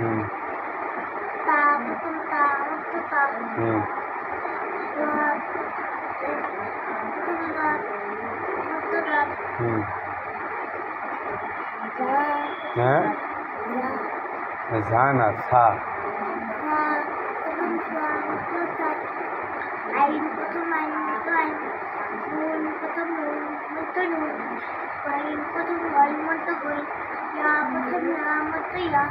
হুম তা প্রথম তা অর্থ তা হুম রাত প্রথম রাত শব্দ রাত হুম যা হ্যাঁ ঝা না সা প্রথম ছা মধ্য ছা আইন প্রথম আইন মধ্য আইন নুন প্রথম নুন মধ্য নুন ওয়াইন প্রথম ওয়াইন মধ্য ওয়াইন ইয়া প্রথম ইয়া মধ্য ইয়া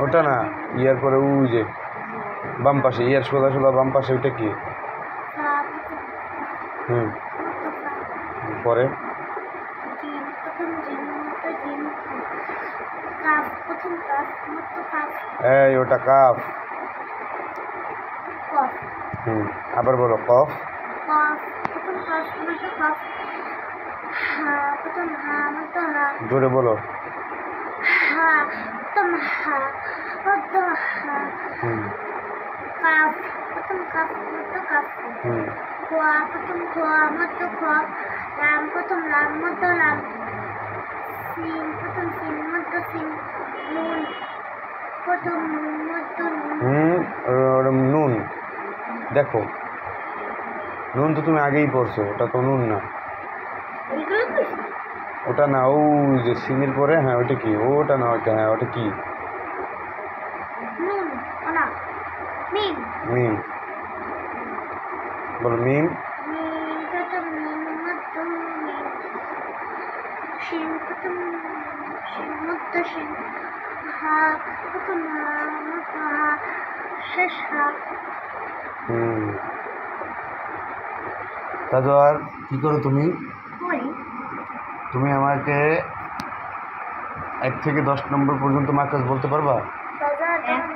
ওটা না ইয়ার পরে উ যে বাম পাশে ইয়ার সোজা সোজা বাম পাশে ওইটা কি হুম পরে এই ওটা কাফ হুম আবার বলো কফ জোরে বলো হুম হুম খোয়া প্রথম খোয়া মধ্য খোয়া রাম প্রথম রাম মধ্য রাম সিন প্রথম সিন মধ্য সিন নুন প্রথম নুন মধ্য নুন ওটা নুন দেখো নুন তো তুমি আগেই পড়ছো ওটা তো নুন না এগুলো তো ওটা না ও যে সিনের পরে হ্যাঁ ওটা কি ওটা না ওটা হ্যাঁ ওটা কি নুন না মিম মিম বলো মিম মিম প্রথম মিম মধ্য মিম শিন প্রথম শিন মধ্য শিন হা প্রথম হা মধ্য হা শেষ হা হুম দাদু আর কী করো তুমি করি তুমি আমাকে 1 থেকে 10 নম্বর পর্যন্ত মার্কাস বলতে পারবা 1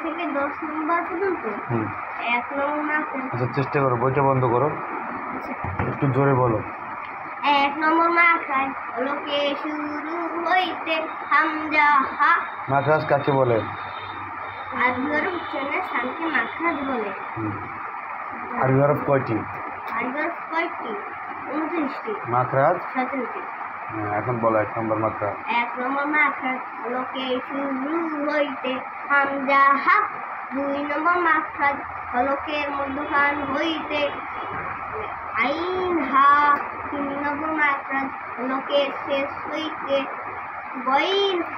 থেকে 10 নম্বর পর্যন্ত হুম 1 নম্বর মার্কাস আচ্ছা চেষ্টা করো বইটা বন্ধ করো একটু জোরে বলো 1 নম্বর মার্কাস লোকে শুরু হইতে হামজা হা মার্কাস কাকে বলে আরবির উচ্চারণে স্থানকে মাখরাজ বলে আরবি হরফ কয়টি আরবির কয়টি 29টি মাখরাজ 17টি এখন বলো 1 নম্বর মাখরাজ 1 নম্বর মাখরাজ লোকে শুরু হইতে হামজা হা 2 নম্বর মাখরাজ হলকের মধ্যখান হইতে আইন হা 3 নম্বর মাখরাজ হলকের শেষ হইতে গইন খ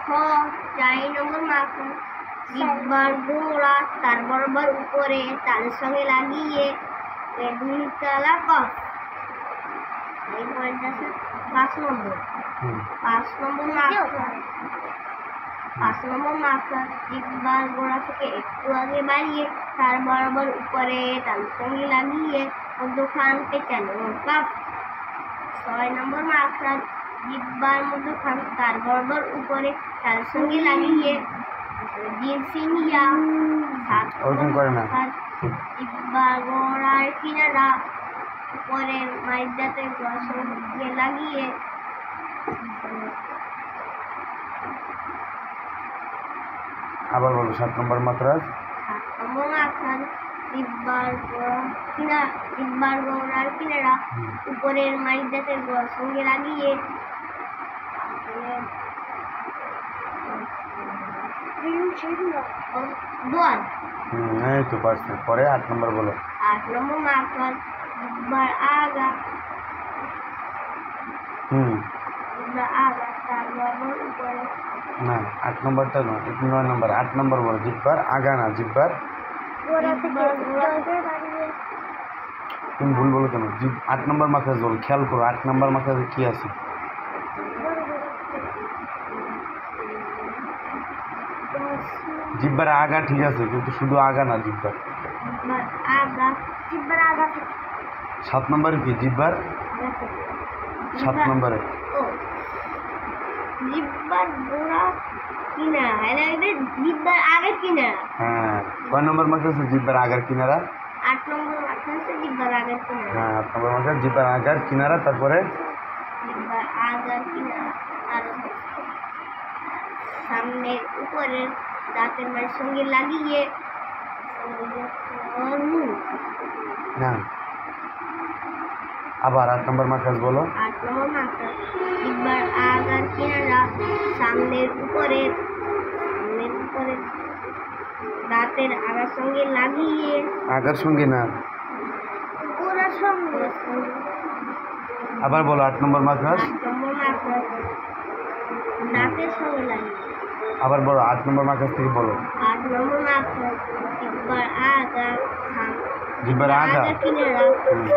4 নম্বর মাখরাজ জিহ্বার গোড়া তার বরাবর উপরে তালের সঙ্গে লাগিয়ে 2 তালা কফ এরপরে আছে 5 নম্বর 5 নম্বর মাখরাজ জিহ্বার গোড়া থেকে একটু আগে বাড়িয়ে তার বরাবর উপরে তালের সঙ্গে লাগিয়ে মধ্যখান পেঁচানো কফ 6 নম্বর মাখরাজ জিহ্বার মধ্যখান তার বরাবর উপরে তালের সঙ্গে লাগিয়ে জিনসিনিয়া 7 ওরকম করে না জিহ্বার গোড়ার কিনারা উপরের মাইদাতে সঙ্গে লাগিয়ে আবার বলো 7 নম্বর মাখরাজ 7 নম্বর মাখরাজ জিহ্বার গোড়ার কিনারা উপরের মাইদাতে সঙ্গে লাগিয়ে দোয়ান এই তো পারছি পরে 8 নম্বর বলো 8 নম্বর মাখরাজ জিহ্বার আগা আগা তার বরাবর উপরে না 8 নম্বরটা না 9 নম্বর 8 নম্বর বলো জিহ্বার আগা না জিহ্বার তুমি ভুল বলো কেন 8 নম্বর মাখরাজ বলো খেয়াল করো 8 নম্বর মাখরাজে কি আছে জিহ্বার আগা ঠিক আছে কিন্তু শুধু আগা না জিহ্বার আগা 7 নম্বরে কি জিহ্বার 7 নম্বরে জিহ্বার গোড়া কিনারা জিহ্বার আগের কিনারা হ্যাঁ কয় নম্বর মাখরাজ জিহ্বার আগার কিনারা 8 নম্বর মাখরাজ জিহ্বার আগের কিনারা হ্যাঁ 8 নম্বর মাখরাজ জিহ্বার আগার কিনারা তারপরে জিহ্বার আগের কিনারা আর সামনের উপরের দাঁতের মাঝের সঙ্গে লাগিয়ে না আবার 8 নম্বর মাখরাজ বলো 8 নম্বর মাখরাজ জিহ্বার আগার কিনারা সামনের উপরের দাঁতের আগার সঙ্গে লাগিয়ে আগার সঙ্গে না, গোড়ার সঙ্গে আবার বলো 8 নম্বর মাখরাজ। 8 নম্বর মাখরাজ দাঁতের সঙ্গে লাগিয়ে আবার বলো 8 নম্বর মাখরাজ থেকে বলো। 8 নম্বর মাখরাজ জিহ্বার আগা জিহ্বার আগা কিনারা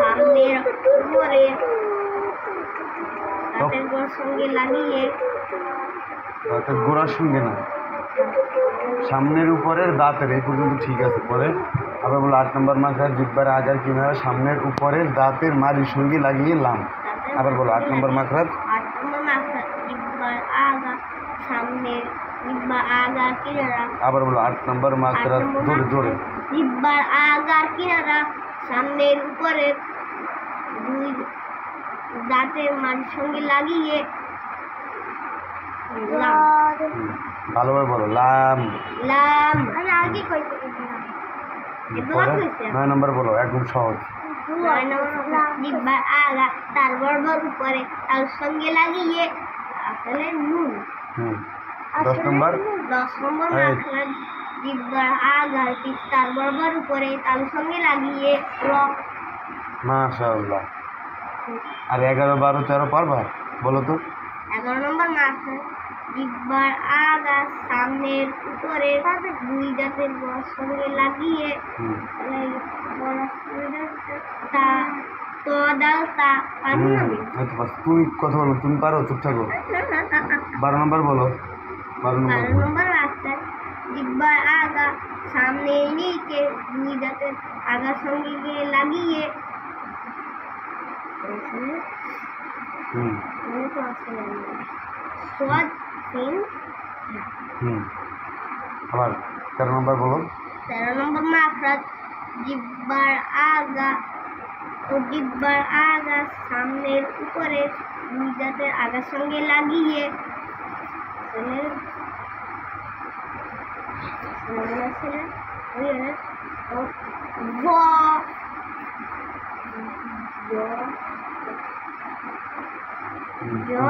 সামনের উপরে দাঁতের গোড়ার সঙ্গে লাগিয়ে দাঁতের গোড়ার সঙ্গে না, সামনের উপরের দাঁতের, এই পর্যন্ত ঠিক আছে। পরে আবার বলো 8 নম্বর মাখরাজ জিহ্বার আগার কিনারা সামনের উপরের দাঁতের মাড়ির সঙ্গে লাগিয়ে লাম। আবার বলো 8 নম্বর মাখরাজ। 8 নম্বর মাখরাজ জিহ্বার আগা সামনের জিহ্বার আগার কিনারা আবার বলো 8 নম্বর মাখরাজ, জোরে জোরে। জিহ্বার আগার কিনারা সামনের উপরের দুই দাঁতের মাঝের সঙ্গে লাগিয়ে লাম। ভালোভাবে বলো লাম। লাম আমি আগে কইতে দিলাম এগুলো পরে কইছে 9 নম্বর বলো, একদম সহজ। 9 নম্বর জিহ্বার আগা তার বরাবর উপরে তার সঙ্গে লাগিয়ে আসলে নুন। 10 নম্বর 10 নম্বর এই। মাখরাজ জিহ্বার আগা তার বরাবর উপরে তার সঙ্গে লাগিয়ে র। মাশাআল্লাহ। আর 11, 12, 13 পারবা? বলো তো। 11 নম্বর মাখরাজ জিহ্বার আগা সামনের উপরে দুই দাঁতের গোড়ার সঙ্গে লাগিয়ে তা তো দাও তা পারবো না আমি? এই তো বাস, তুমি কথা বলো, তুমি পারো, চুপ থাকো। 12 নম্বর বলো। 12 নম্বর 12 নম্বর মাখরাজ জিহ্বার আগা সামনের নিচে দুই দাঁতের আগার সঙ্গে গিয়ে লাগিয়ে হুম সোয়াদ সিন। আবার 13 নম্বর বলো। 13 নম্বর মাখরাজ জিহ্বার আগা সামনের উপরে দুই দাঁতের আগার সঙ্গে লাগিয়ে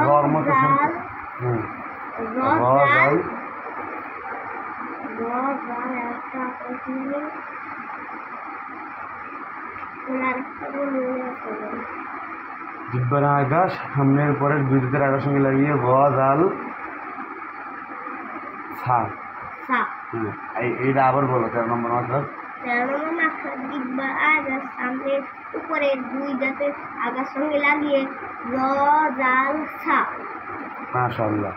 র মতো শুনতে। জাল। জিহ্বার আগা সামনের উপরের দুই দাঁতের আগার সঙ্গে লাগিয়ে জাল ছা। এইটা আবার বলো 13 নম্বর মাখরাজ। 13 নম্বর মাখরাজ জিহ্বার আগা সামনের উপরে দুই দাঁতের আগার সঙ্গে লাগিয়ে র জাল ছা। মাশাআল্লাহ।